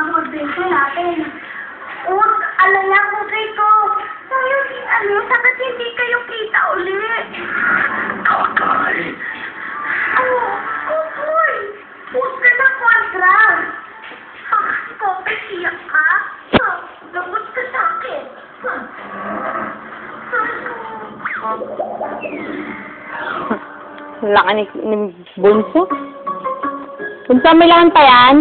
motivation natin. Huwag alala ko dito. Tayo din sabat hindi kayo kita ulit. Kakay. Kukoy. Huwag ka na kwadras. Kukoy, siyak ka. Gamot ka sa akin. Laki ni Bunso. Bunso, may laman pa yan?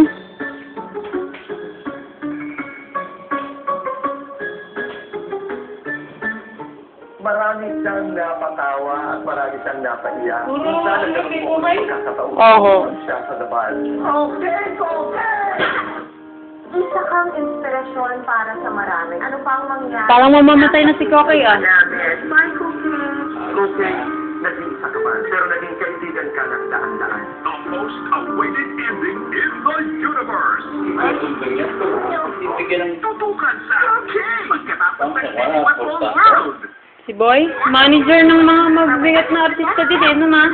Marami siyang napatawa at marami siyang napaiyak. Sana ganun po ang pagkakataon Oo. siya sa labas. Okay. Isa kang inspirasyon para sa marami. Ano pa ang mangyari? Parang mamamatay na si Kokoy, ah. My cooking. Okay, naging isa ka man, pero naging kaibigan ka ng daan-daan. The most awaited ending in the universe. Tutukan sa pagkatapos ng Patrol World. Si Boy, manager ng mga mabibigat na artista din, eh, no, ma?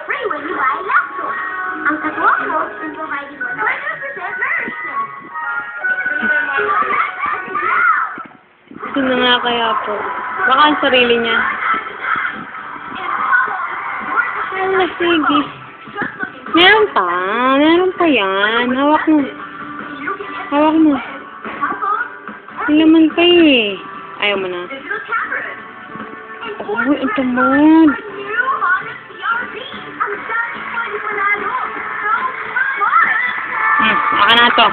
Free when you buy laptop. Ang katuwa mo is providing 100% nourishment. Sino nga kaya po? Baka ang sarili niya. Ala, sige. Meron pa yan. Hawak mo. Hawak mo. May laman pa eh. Ayaw mo na. Oh, ang tamad. Aka na to.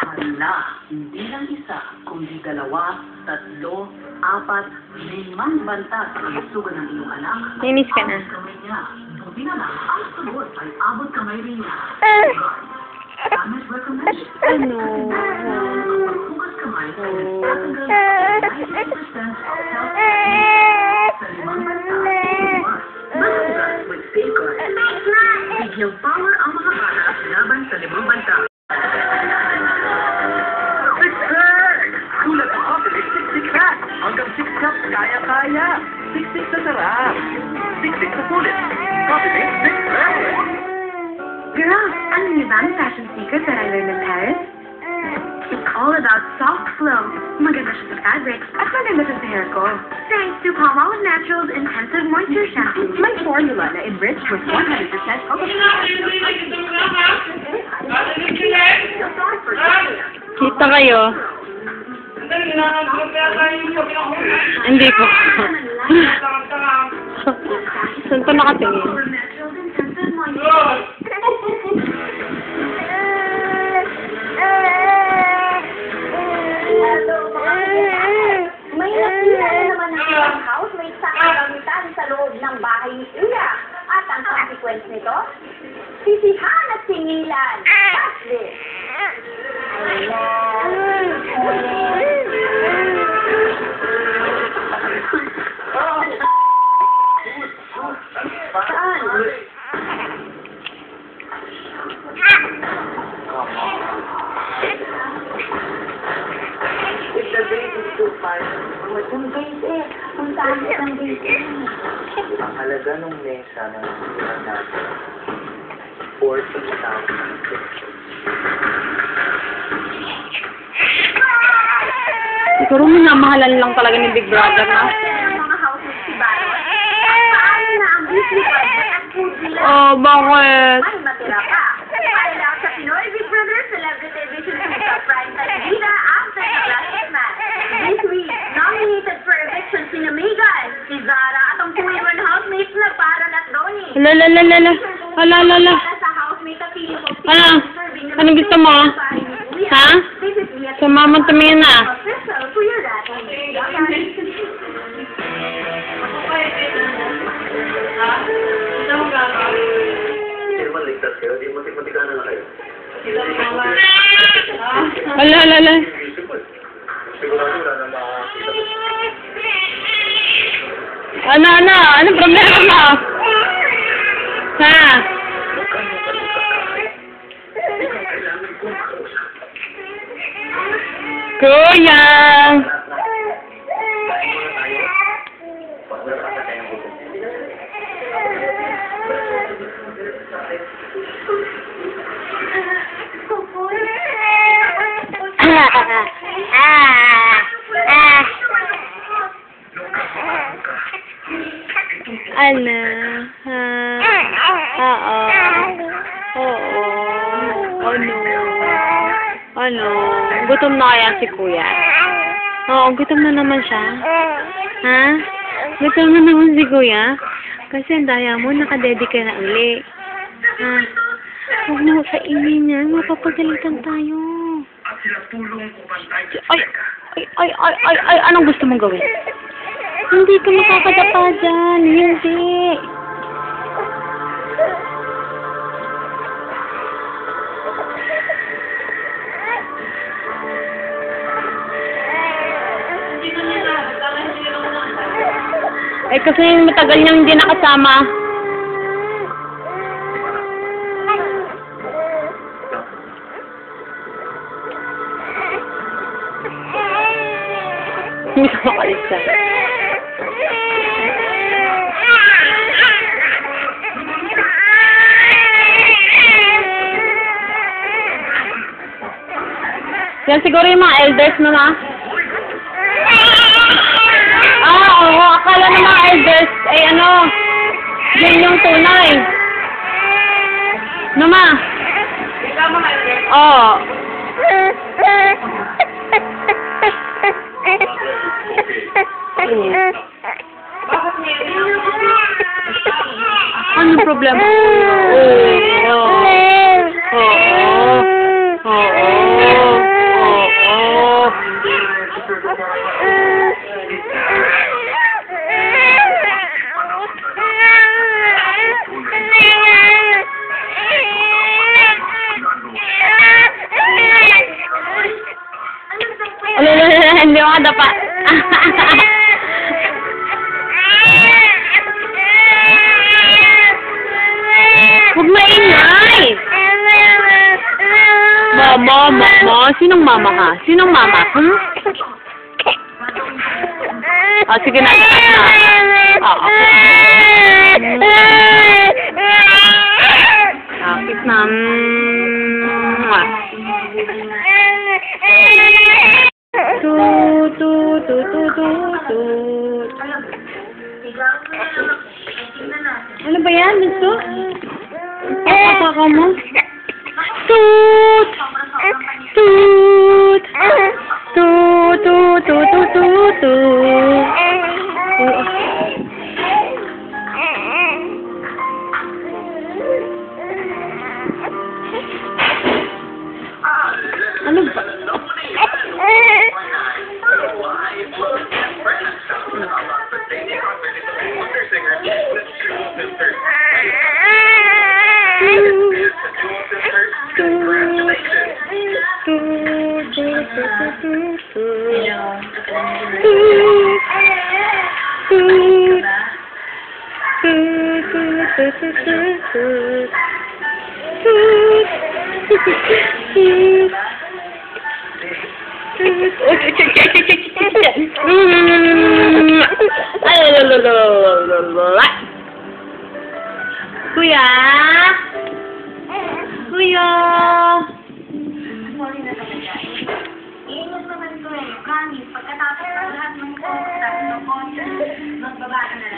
Hala, hindi lang isa, kundi dalawa, tatlo, apat, 5 banta sa kalusugan ng iyong anak. Linis ka na. Abot kamay niya. Buti na lang, ang sagot ay abot kamay rin niya. Tamit recommended. Ano? Paghugas kamay ay nagtatanggal ng 90% health sa 5 banta. Maghugas with Safeguard. Bigyang power ang mga bata laban sa 5 banta. Kulat ako sa Siksik Rat. Hanggang 6 cups, kaya-kaya. Siksik sa sarap. Siksik sa sulit. Coffee Six Rat. Girl, ano niyo ba ang fashion secret that I learned in Paris? It's all about soft flow. Maganda siya sa fabrics at maganda siya sa hair ko. Thanks to Palmolive Naturals Intensive Moisture Shampoo. May formula na enriched with 100% Kita kayo? Hindi po. Saan pa nakatingin? May nasira na naman ng isang housemate sa kagamitan sa loob ng bahay ni Kuya. At ang consequence nito, sisihan at singilan. What's this? Saan? If the baby is too far, Ang base eh. Ang tamis ng base eh. ang halaga ng mesa ng restaurant natin, 14,000. Siguro minamahalan lang talaga ni Big Brother na. Ang mga housemates si Baron. Paano na ang weekly budget at food nila? Oh, bakit? May matira pa. Para daw sa Pinoy Big Brother Celebrity Edition sa Primetime Vida after the Classic Match. This week, nominated for eviction si Megan, si Zara at ang 2-in-1 housemates na Baron at Donnie. Ala. Para sa housemate at feeling ko, Ano? Anong gusto mo? Ha? Sumama tumingin na. Official Kuya Rat. Hindi naman ligtas kayo, di matik-matika na kayo. Ala. Sigurado wala na makakita. Ano? Anong problema mo? Ha? Huwag kang makalita kahit. Ikaw kailangan kong kausap. Kuya! Kain muna tayo. Pag wala ka tayong gutom. Ano? Ha? Oo. Oo. Ano? Ano? Gutom na kaya si kuya? Oo, gutom na naman siya. Ha? Gutom na naman si kuya? Kasi ang daya mo, nakadedi ka na uli. Ha? Huwag mo kainin yan. Mapapagalitan tayo. Ay, anong gusto mong gawin? Hindi ka makakadapa dyan. Hindi. Eh, kasi matagal niyang hindi nakasama. Hindi ka makalisa. Yan siguro yung mga elders na na. Oo, akala ng mga elders, ay ano, yun yung tunay. No, ma? Oo. Anong problema? Oo. Hindi mo kadapa. Huwag maingay. Mama. Sinong mama ka? Sinong mama? Hmm? Oh, sige na. Oo. Kiss na. Ano ba yan? Gusto? Papa mo? Toot! Toot! Toot! Toot! Toot! Toot! Toot! Ano ba? Kuya? Kuya? Sorry na talaga. Iingat naman ko eh. Promise, pagkatapos ng lahat ng contact ng content, magbaba ka na